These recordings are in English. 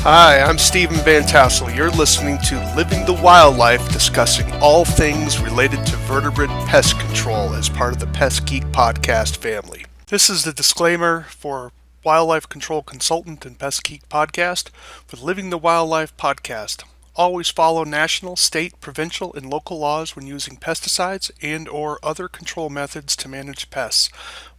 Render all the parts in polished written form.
Hi, I'm Stephen Van Tassel. You're listening to Living the Wildlife, discussing all things related to vertebrate pest control as part of the Pest Geek podcast family. This is the disclaimer for Wildlife Control Consultant and Pest Geek podcast for the Living the Wildlife podcast. Always follow national, state, provincial, and local laws when using pesticides and or other control methods to manage pests.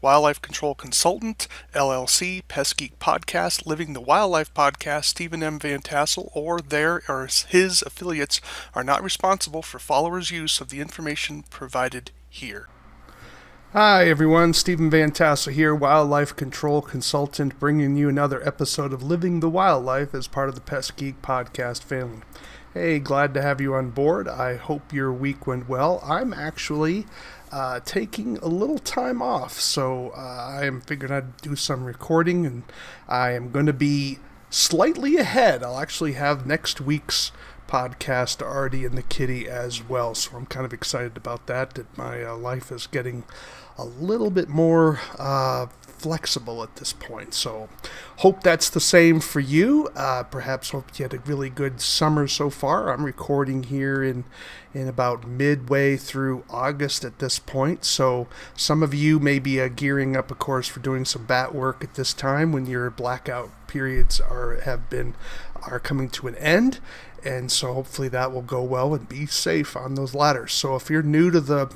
Wildlife Control Consultant, LLC, Pest Geek Podcast, Living the Wildlife Podcast, Stephen M. Van Tassel, or their or his affiliates are not responsible for followers' use of the information provided here. Hi everyone, Stephen Van Tassel here, Wildlife Control Consultant, bringing you another episode of Living the Wildlife as part of the Pest Geek Podcast family. Hey, glad to have you on board. I hope your week went well. I'm actually taking a little time off, so I am figuring I'd do some recording, and I am going to be slightly ahead. I'll actually have next week's podcast already in the kitty as well, so I'm kind of excited about that my life is getting a little bit more flexible at this point. So hope that's the same for you. Perhaps hope you had a really good summer so far. I'm recording here in about midway through August at this point, so some of you may be gearing up, of course, for doing some bat work at this time when your blackout periods are coming to an end, and so hopefully that will go well and be safe on those ladders. So if you're new to the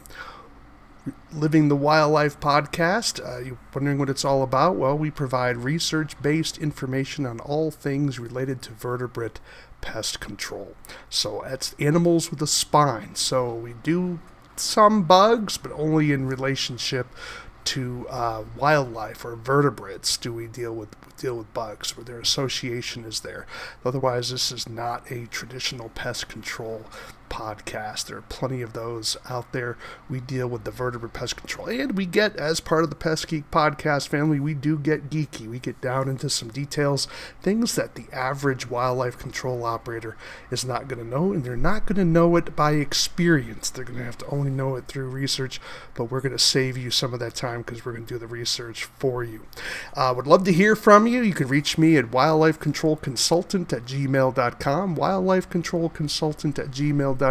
Living the Wildlife podcast, you're wondering what it's all about, well, we provide research-based information on all things related to vertebrate pest control. So that's animals with a spine. So we do some bugs, but only in relationship to wildlife or vertebrates do we deal with bugs, where their association is there. Otherwise, this is not a traditional pest control podcast. There are plenty of those out there. We deal with the vertebrate pest control, and we get, as part of the Pest Geek podcast family, we do get geeky. We get down into some details, things that the average wildlife control operator is not going to know, and they're not going to know it by experience. They're going to have to only know it through research, but we're going to save you some of that time because we're going to do the research for you. Would love to hear from you. You can reach me at wildlifecontrolconsultant@gmail.com, wildlifecontrolconsultant@gmail.com.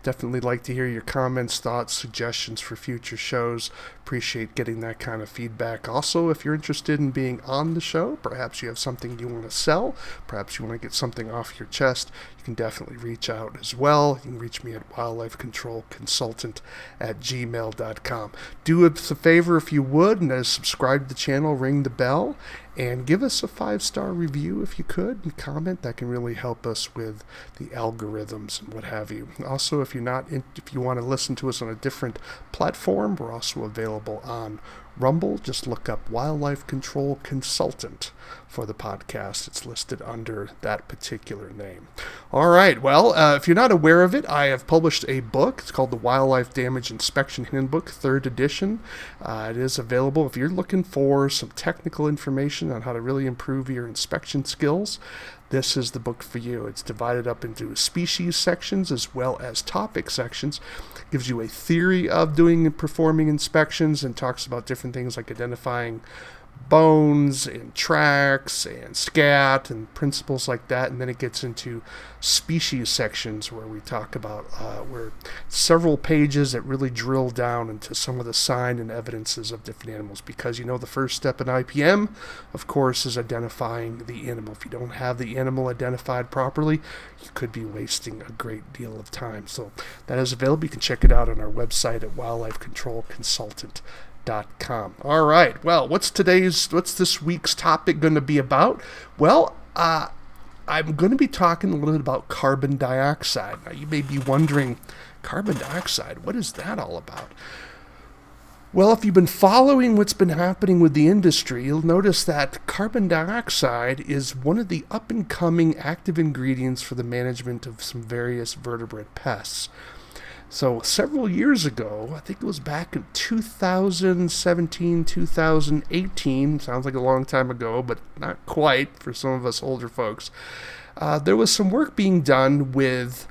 Definitely like to hear your comments, thoughts, suggestions for future shows. Appreciate getting that kind of feedback. Also, if you're interested in being on the show, perhaps you have something you want to sell, perhaps you want to get something off your chest, you can definitely reach out as well. You can reach me at wildlifecontrolconsultant@gmail.com. Do us a favor if you would, and subscribe to the channel, ring the bell, and give us a 5-star review if you could, and comment. That can really help us with the algorithms and what have you. Also, if you want to listen to us on a different platform, we're also available on Rumble. Just look up Wildlife Control Consultant for the podcast. It's listed under that particular name. All right. Well, if you're not aware of it, I have published a book. It's called the Wildlife Damage Inspection Handbook, 3rd edition. It is available if you're looking for some technical information on how to really improve your inspection skills. This is the book for you. It's divided up into species sections as well as topic sections. It gives you a theory of doing and performing inspections, and talks about different things like identifying bones and tracks and scat and principles like that. And then it gets into species sections where we talk about where several pages that really drill down into some of the sign and evidences of different animals, because the first step in IPM, of course, is identifying the animal. If you don't have the animal identified properly, you could be wasting a great deal of time. So that is available. You can check it out on our website at wildlifecontrolconsultant.com. All right. Well, what's this week's topic going to be about? Well, I'm going to be talking a little bit about carbon dioxide. Now, you may be wondering, carbon dioxide, what is that all about? Well, if you've been following what's been happening with the industry, you'll notice that carbon dioxide is one of the up-and-coming active ingredients for the management of some various vertebrate pests. So several years ago, I think it was back in 2017, 2018, sounds like a long time ago, but not quite for some of us older folks, there was some work being done with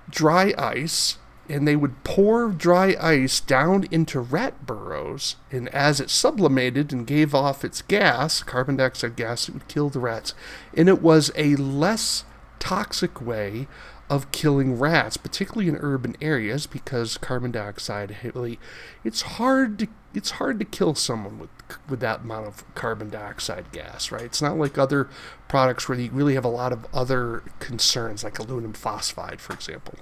dry ice and they would pour dry ice down into rat burrows, and as it sublimated and gave off its gas, carbon dioxide gas, it would kill the rats. And it was a less toxic way of killing rats, particularly in urban areas, because carbon dioxide really, it's hard to kill someone with that amount of carbon dioxide gas, right? It's not like other products where you really have a lot of other concerns, like aluminum phosphide, for example.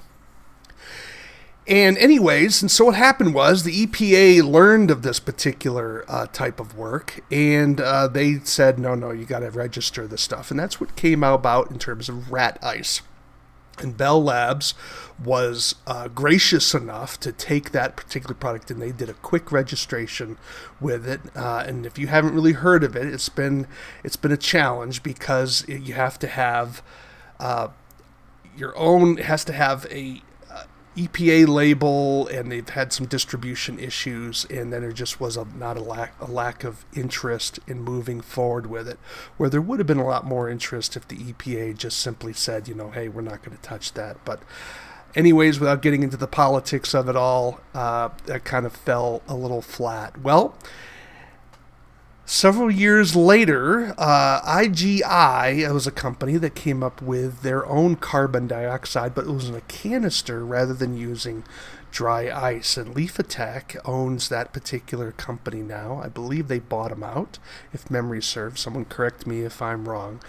And anyways, and so what happened was the EPA learned of this particular type of work, and they said, no, you got to register this stuff. And that's what came about in terms of rat ice. And Bell Labs was gracious enough to take that particular product, and they did a quick registration with it. And if you haven't really heard of it, it's been a challenge, because you have to have your own. It has to have a EPA label, and they've had some distribution issues, and then there just was not a lack of interest in moving forward with it, where there would have been a lot more interest if the EPA just simply said, hey, we're not going to touch that. But anyways, without getting into the politics of it all, that kind of fell a little flat. Well, several years later, IGI was a company that came up with their own carbon dioxide, but it was in a canister rather than using dry ice. And Leafatech owns that particular company now. I believe they bought them out, if memory serves. Someone correct me if I'm wrong.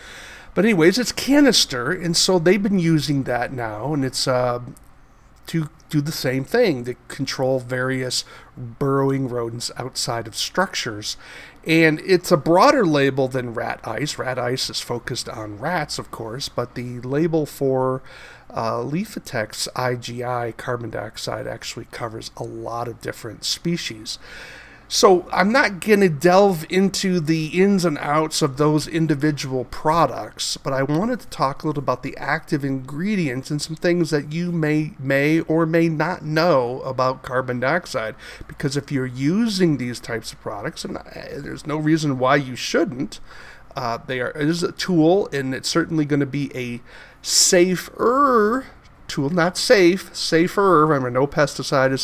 But anyways, it's canister, and so they've been using that now, and it's to do the same thing, to control various burrowing rodents outside of structures. And it's a broader label than rat ice. Rat ice is focused on rats, of course, but the label for Leafatech's IGI carbon dioxide actually covers a lot of different species. So I'm not going to delve into the ins and outs of those individual products, but I wanted to talk a little about the active ingredients and some things that you may or may not know about carbon dioxide. Because if you're using these types of products, and there's no reason why you shouldn't, it is a tool, and it's certainly going to be a safer tool, not safer, remember, no pesticide is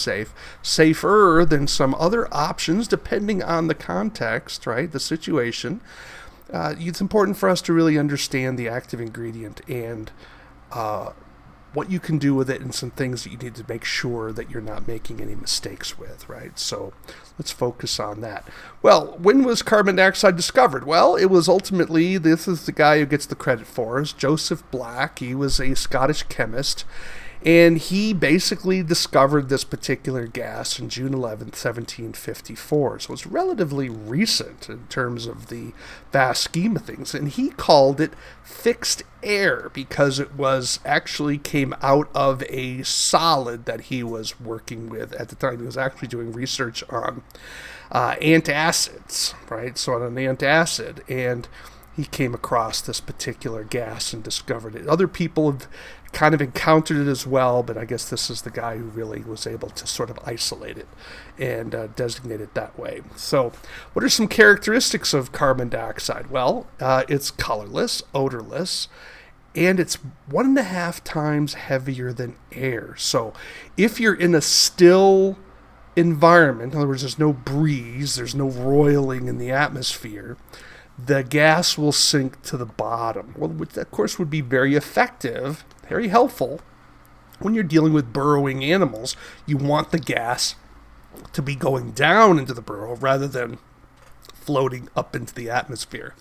safer than some other options depending on the context, right, the situation. It's important for us to really understand the active ingredient and what you can do with it, and some things that you need to make sure that you're not making any mistakes with, right? So let's focus on that. Well, when was carbon dioxide discovered? Well, it was ultimately, this is the guy who gets the credit for, is Joseph Black. He was a Scottish chemist, and he basically discovered this particular gas on June 11th, 1754. So it's relatively recent in terms of the vast scheme of things. And he called it fixed air because it was actually came out of a solid that he was working with at the time. He was actually doing research on antacids, right? So on an antacid, and he came across this particular gas and discovered it. Other people have kind of encountered it as well, but I guess this is the guy who really was able to sort of isolate it and designate it that way. So what are some characteristics of carbon dioxide? Well, it's colorless, odorless, and it's 1.5 times heavier than air. So if you're in a still environment, in other words, there's no breeze, there's no roiling in the atmosphere, the gas will sink to the bottom. Well, which of course would be very effective, very helpful when you're dealing with burrowing animals. You want the gas to be going down into the burrow rather than floating up into the atmosphere.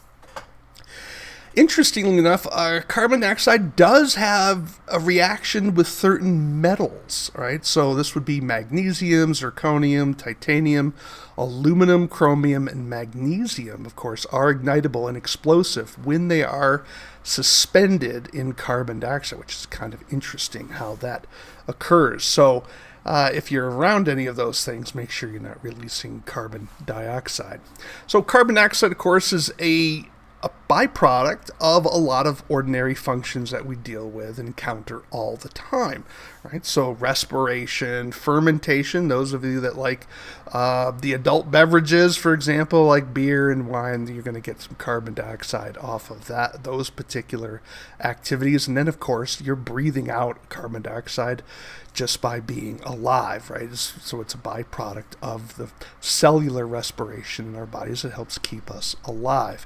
Interestingly enough, carbon dioxide does have a reaction with certain metals, right? So this would be magnesium, zirconium, titanium, aluminum, chromium, and magnesium, of course, are ignitable and explosive when they are suspended in carbon dioxide, which is kind of interesting how that occurs. So if you're around any of those things, make sure you're not releasing carbon dioxide. So carbon dioxide, of course, is a byproduct of a lot of ordinary functions that we deal with and encounter all the time, right? So respiration, fermentation, those of you that like the adult beverages, for example, like beer and wine, you're going to get some carbon dioxide off of those particular activities. And then, of course, you're breathing out carbon dioxide just by being alive, right? So it's a byproduct of the cellular respiration in our bodies that helps keep us alive.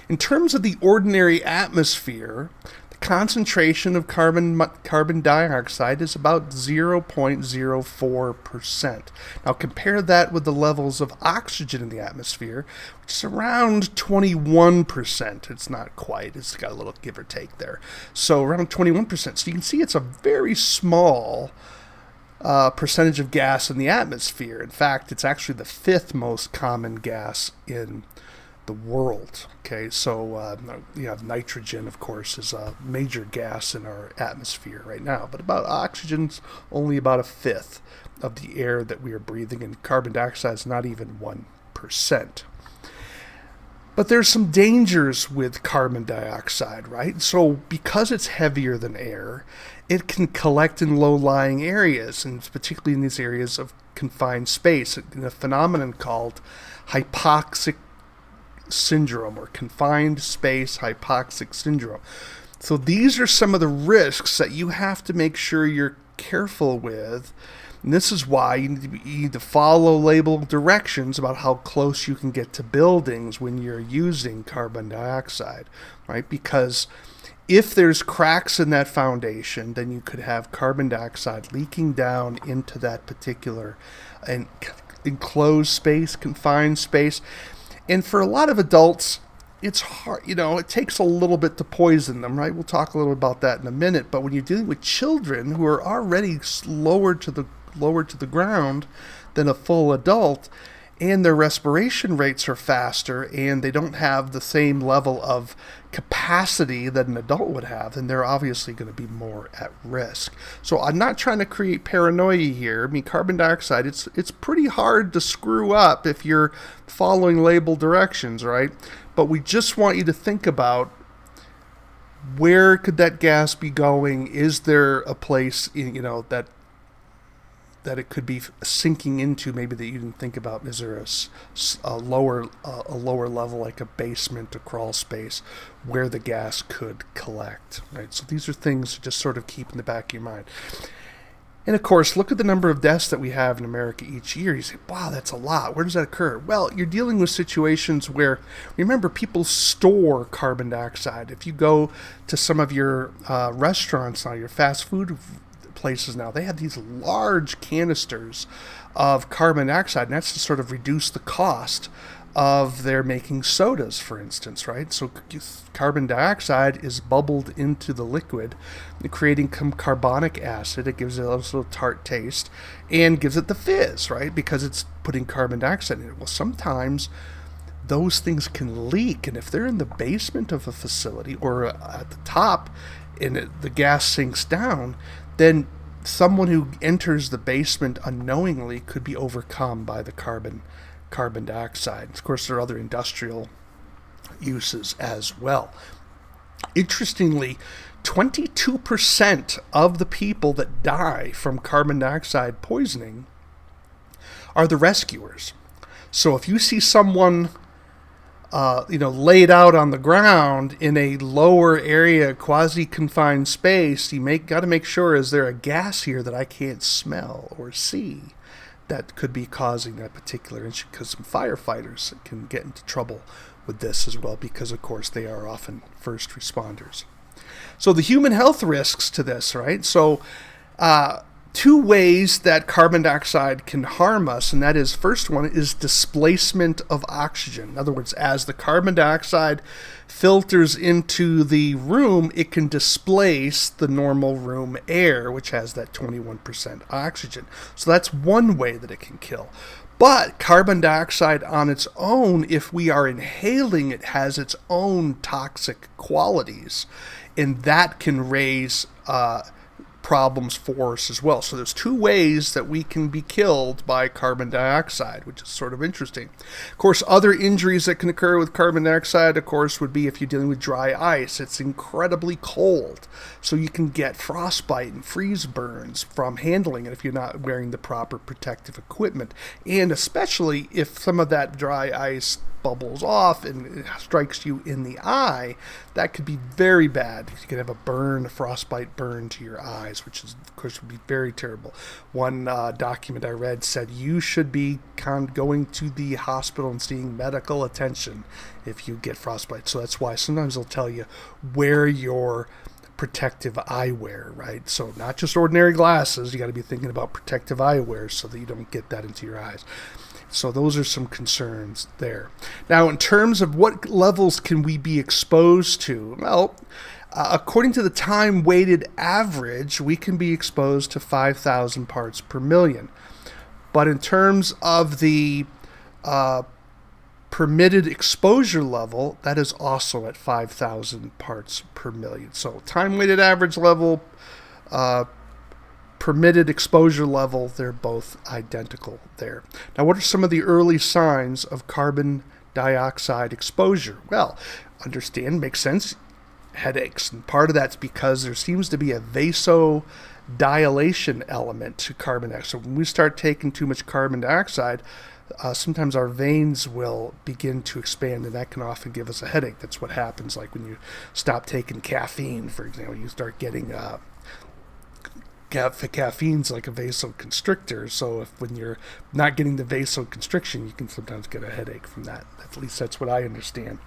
In terms of the ordinary atmosphere, the concentration of carbon dioxide is about 0.04%. Now compare that with the levels of oxygen in the atmosphere, which is around 21%. It's not quite, it's got a little give or take there. So around 21%. So you can see it's a very small percentage of gas in the atmosphere. In fact, it's actually the 5th most common gas in the world. Okay, so you have nitrogen, of course, is a major gas in our atmosphere right now, but oxygen's only about a 5th of the air that we are breathing, and carbon dioxide is not even 1%. But there's some dangers with carbon dioxide, right? So because it's heavier than air, it can collect in low-lying areas, and particularly in these areas of confined space, in a phenomenon called hypoxic syndrome, or confined space hypoxic syndrome. So these are some of the risks that you have to make sure you're careful with. And this is why you need to follow label directions about how close you can get to buildings when you're using carbon dioxide, right? Because if there's cracks in that foundation, then you could have carbon dioxide leaking down into that particular enclosed space, confined space. And for a lot of adults, it's hard, it takes a little bit to poison them, right? We'll talk a little about that in a minute. But when you're dealing with children who are already lower to the ground than a full adult, and their respiration rates are faster, and they don't have the same level of capacity that an adult would have, then they're obviously going to be more at risk. So I'm not trying to create paranoia here. I mean, carbon dioxide, it's pretty hard to screw up if you're following label directions, right? But we just want you to think about, where could that gas be going? Is there a place, that it could be sinking into, maybe that you didn't think about? Is there a lower level, like a basement, a crawl space, where the gas could collect, right? So these are things to just sort of keep in the back of your mind. And of course, look at the number of deaths that we have in America each year. You say, wow, that's a lot. Where does that occur? Well, you're dealing with situations where, remember, people store carbon dioxide. If you go to some of your restaurants now, your fast food places now, they have these large canisters of carbon dioxide, and that's to sort of reduce the cost of their making sodas, for instance, right? So carbon dioxide is bubbled into the liquid, creating carbonic acid. It gives it a little tart taste and gives it the fizz, right? Because it's putting carbon dioxide in it. Well, sometimes those things can leak, and if they're in the basement of a facility or at the top and the gas sinks down, then someone who enters the basement unknowingly could be overcome by the carbon dioxide. Of course, there are other industrial uses as well. Interestingly, 22% of the people that die from carbon dioxide poisoning are the rescuers. So if you see someone laid out on the ground in a lower area, quasi-confined space, you got to make sure, is there a gas here that I can't smell or see that could be causing that particular issue? Because some firefighters can get into trouble with this as well, because of course they are often first responders. So the human health risks to this, right? So two ways that carbon dioxide can harm us, and that is, first one is displacement of oxygen. In other words, as the carbon dioxide filters into the room, it can displace the normal room air, which has that 21% oxygen. So that's one way that it can kill. But carbon dioxide on its own, if we are inhaling it, has its own toxic qualities, and that can raise problems for us as well. So there's two ways that we can be killed by carbon dioxide, which is sort of interesting. Of course, other injuries that can occur with carbon dioxide, of course, would be if you're dealing with dry ice. It's incredibly cold, so you can get frostbite and freeze burns from handling it if you're not wearing the proper protective equipment. And especially if some of that dry ice bubbles off and it strikes you in the eye, that could be very bad. You could have a frostbite burn to your eyes, which is, of course, would be very terrible. One document I read said you should be going to the hospital and seeing medical attention if you get frostbite. So that's why sometimes they'll tell you wear your protective eyewear, right? So not just ordinary glasses, you got to be thinking about protective eyewear so that you don't get that into your eyes. So those are some concerns there. Now, in terms of what levels can we be exposed to? Well, according to the time-weighted average, we can be exposed to 5,000 parts per million. But in terms of the permitted exposure level, that is also at 5,000 parts per million. So time-weighted average level, permitted exposure level, they're both identical there. Now, what are some of the early signs of carbon dioxide exposure? Well, understand, makes sense, headaches. And part of that's because there seems to be a vasodilation element to carbon dioxide. So when we start taking too much carbon dioxide, sometimes our veins will begin to expand, and that can often give us a headache. That's what happens like when you stop taking caffeine, for example. You start getting caffeine's like a vasoconstrictor, so when you're not getting the vasoconstriction, you can sometimes get a headache from that. At least that's what I understand.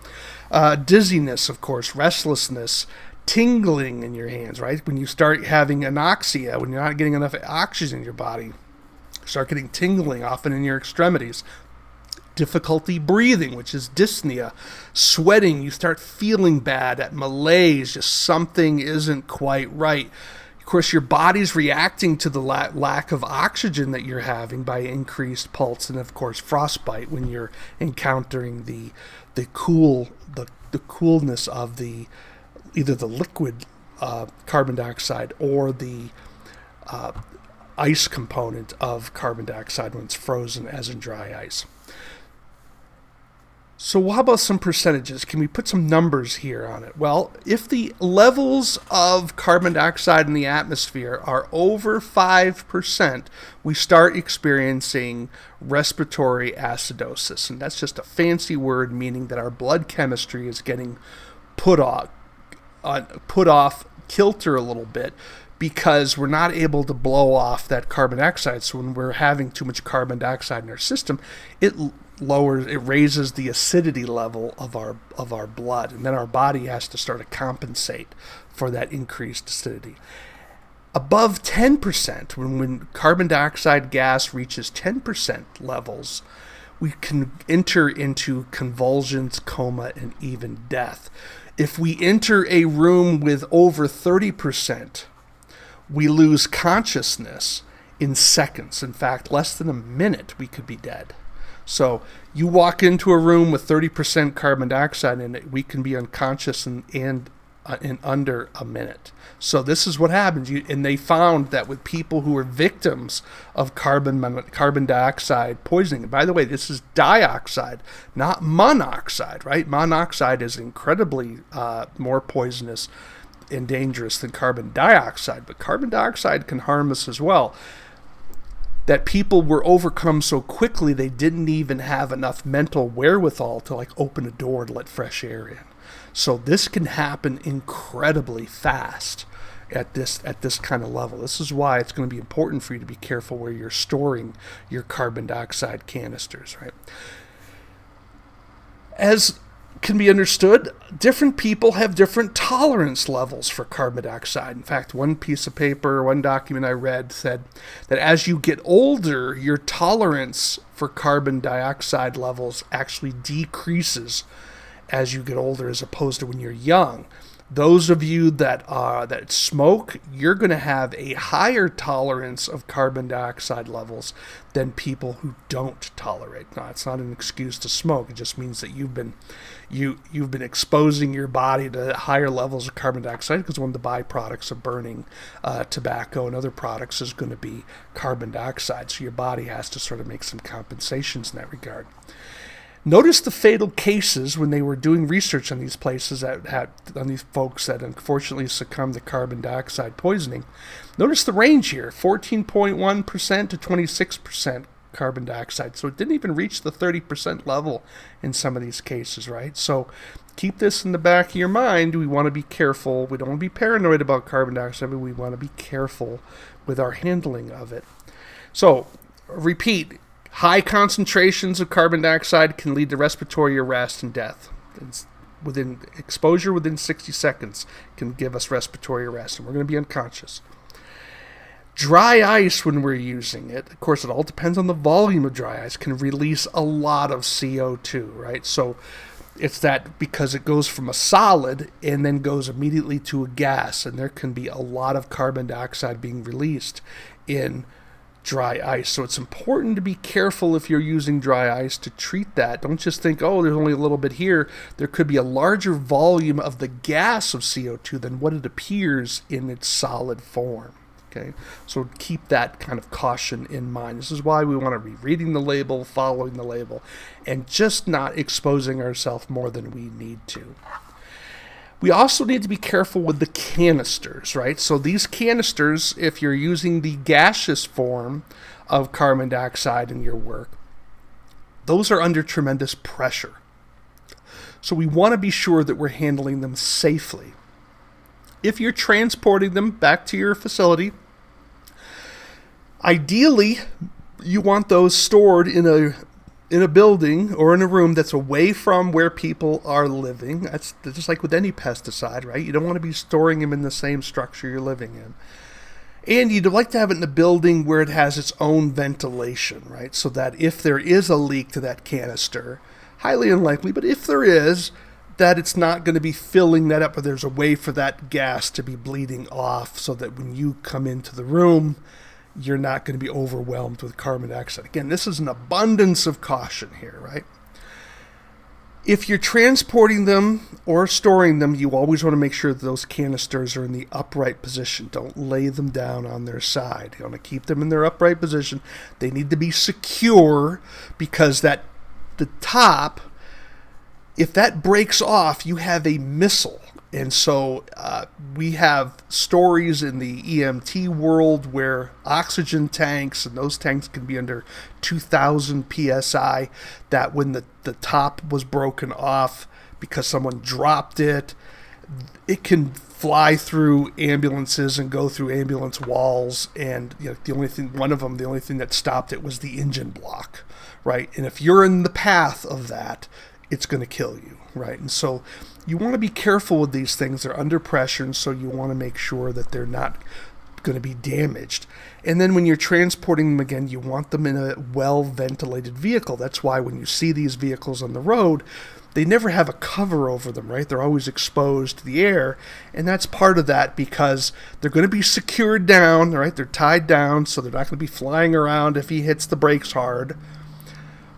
Dizziness, of course, restlessness, tingling in your hands, right? When you start having anoxia, when you're not getting enough oxygen in your body, you start getting tingling, often in your extremities. Difficulty breathing, which is dyspnea. Sweating, you start feeling bad, at malaise, just something isn't quite right. Of course, your body's reacting to the lack of oxygen that you're having by increased pulse, and of course frostbite when you're encountering the coolness of either the liquid carbon dioxide or the ice component of carbon dioxide when it's frozen, as in dry ice. So how about some percentages? Can we put some numbers here on it? Well, if the levels of carbon dioxide in the atmosphere are over 5%, we start experiencing respiratory acidosis. And that's just a fancy word meaning that our blood chemistry is getting put off kilter a little bit, because we're not able to blow off that carbon dioxide. So when we're having too much carbon dioxide in our system, it raises the acidity level of our blood, and then our body has to start to compensate for that increased acidity. Above 10%, when carbon dioxide gas reaches 10% levels, we can enter into convulsions, coma, and even death. If we enter a room with over 30%, we lose consciousness in seconds. In fact, less than a minute, we could be dead. So you walk into a room with 30% carbon dioxide in it, we can be unconscious in under a minute. So this is what happens. And they found that with people who are victims of carbon dioxide poisoning, and by the way, this is dioxide, not monoxide, right? Monoxide is incredibly more poisonous and dangerous than carbon dioxide, but carbon dioxide can harm us as well. That people were overcome so quickly they didn't even have enough mental wherewithal to open a door to let fresh air in. So this can happen incredibly fast at this kind of level. This is why it's going to be important for you to be careful where you're storing your carbon dioxide canisters, right? As can be understood, different people have different tolerance levels for carbon dioxide. In fact, one document I read said that as you get older, your tolerance for carbon dioxide levels actually decreases as you get older as opposed to when you're young. Those of you that smoke, you're going to have a higher tolerance of carbon dioxide levels than people who don't tolerate. Now, it's not an excuse to smoke. It just means that you've been exposing your body to higher levels of carbon dioxide, because one of the byproducts of burning tobacco and other products is going to be carbon dioxide. So your body has to sort of make some compensations in that regard. Notice the fatal cases when they were doing research on these places on these folks that unfortunately succumbed to carbon dioxide poisoning. Notice the range here, 14.1% to 26% carbon dioxide. So it didn't even reach the 30% level in some of these cases, right? So keep this in the back of your mind. We want to be careful. We don't want to be paranoid about carbon dioxide, but we want to be careful with our handling of it. So, repeat. High concentrations of carbon dioxide can lead to respiratory arrest and death. Exposure within 60 seconds can give us respiratory arrest, and we're going to be unconscious. Dry ice, when we're using it, of course, it all depends on the volume of dry ice, can release a lot of CO2, right? So it's that because it goes from a solid and then goes immediately to a gas, and there can be a lot of carbon dioxide being released in dry ice. So it's important to be careful if you're using dry ice to treat that. Don't just think, oh, there's only a little bit here. There could be a larger volume of the gas of CO2 than what it appears in its solid form. Okay, so keep that kind of caution in mind. This is why we want to be reading the label, following the label, and just not exposing ourselves more than we need to. We also need to be careful with the canisters, right? So these canisters, if you're using the gaseous form of carbon dioxide in your work, those are under tremendous pressure. So we want to be sure that we're handling them safely. If you're transporting them back to your facility, ideally you want those stored in a building or in a room that's away from where people are living. That's just like with any pesticide, right? You don't want to be storing them in the same structure you're living in. And you'd like to have it in a building where it has its own ventilation, right? So that if there is a leak to that canister, highly unlikely, but if there is, that it's not going to be filling that up, or there's a way for that gas to be bleeding off so that when you come into the room, you're not going to be overwhelmed with carbon dioxide. Again, this is an abundance of caution here, right? If you're transporting them or storing them, you always want to make sure that those canisters are in the upright position. Don't lay them down on their side. You want to keep them in their upright position. They need to be secure, because the top, if that breaks off, you have a missile. And so we have stories in the EMT world where oxygen tanks, and those tanks can be under 2,000 psi, that when the top was broken off because someone dropped it, it can fly through ambulances and go through ambulance walls. And the only thing that stopped it was the engine block, right? And if you're in the path of that, it's going to kill you, right? And so you want to be careful with these things. They're under pressure, and so you want to make sure that they're not going to be damaged. And then when you're transporting them again, you want them in a well-ventilated vehicle. That's why when you see these vehicles on the road, they never have a cover over them, right? They're always exposed to the air, and that's part of that because they're going to be secured down, right? They're tied down, so they're not going to be flying around if he hits the brakes hard.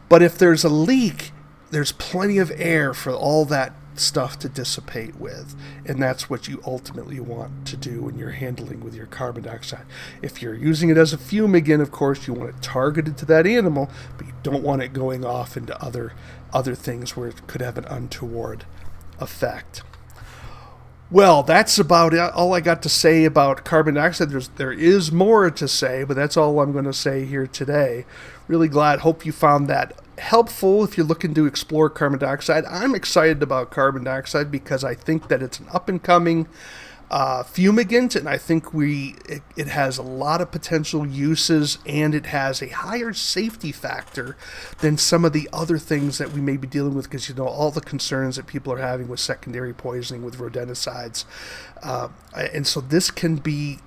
But if there's a leak, there's plenty of air for all that stuff to dissipate with, and that's what you ultimately want to do when you're handling with your carbon dioxide. If you're using it as a fumigant, of course, you want it targeted to that animal, but you don't want it going off into other things where it could have an untoward effect. Well, that's about all I got to say about carbon dioxide. There is more to say, but that's all I'm going to say here today. Really hope you found that helpful if you're looking to explore carbon dioxide. I'm excited about carbon dioxide because I think that it's an up-and-coming fumigant, and I think it has a lot of potential uses, and it has a higher safety factor than some of the other things that we may be dealing with, because all the concerns that people are having with secondary poisoning with rodenticides, and so this can be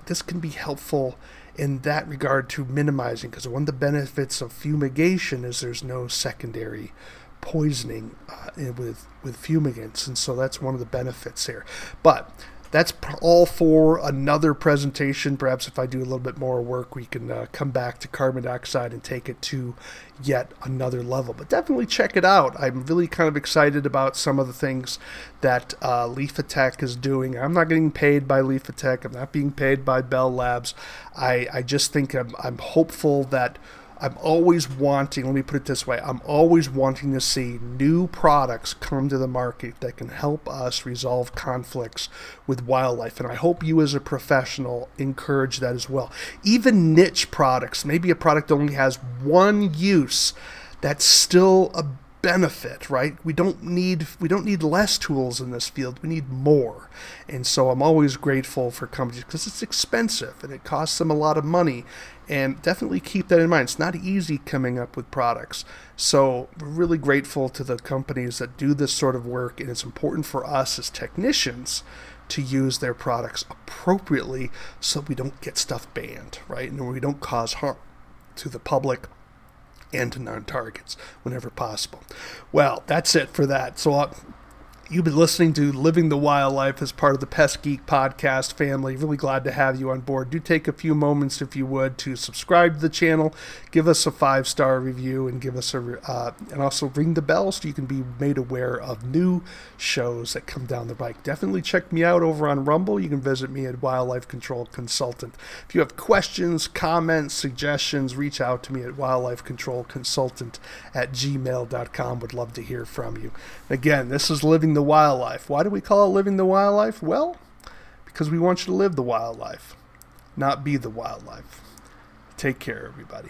helpful in that regard to minimizing, because one of the benefits of fumigation is there's no secondary poisoning with fumigants, and so that's one of the benefits here. But that's all for another presentation. Perhaps if I do a little bit more work, we can come back to carbon dioxide and take it to yet another level. But definitely check it out. I'm really kind of excited about some of the things that Leafatech is doing. I'm not getting paid by Leafatech. I'm not being paid by Bell Labs. I just think I'm hopeful that I'm always wanting, let me put it this way, I'm always wanting to see new products come to the market that can help us resolve conflicts with wildlife. And I hope you as a professional encourage that as well. Even niche products, maybe a product only has one use, that's still a benefit, right? We don't need less tools in this field. We need more. And so I'm always grateful for companies because it's expensive and it costs them a lot of money. And definitely keep that in mind. It's not easy coming up with products. So we're really grateful to the companies that do this sort of work. And it's important for us as technicians to use their products appropriately so we don't get stuff banned, right? And we don't cause harm to the public and to non-targets whenever possible. Well, that's it for that. So you've been listening to Living the Wildlife as part of the Pest Geek podcast family. Really glad to have you on board. Do take a few moments, if you would, to subscribe to the channel, give us a 5-star review, and give us and also ring the bell so you can be made aware of new shows that come down the pike. Definitely check me out over on Rumble. You can visit me at Wildlife Control Consultant. If you have questions, comments, suggestions, reach out to me at wildlifecontrolconsultant@gmail.com. Would love to hear from you. Again, this is Living the Wildlife. Why do we call it Living the Wildlife? Well, because we want you to live the wildlife, not be the wildlife. Take care, everybody.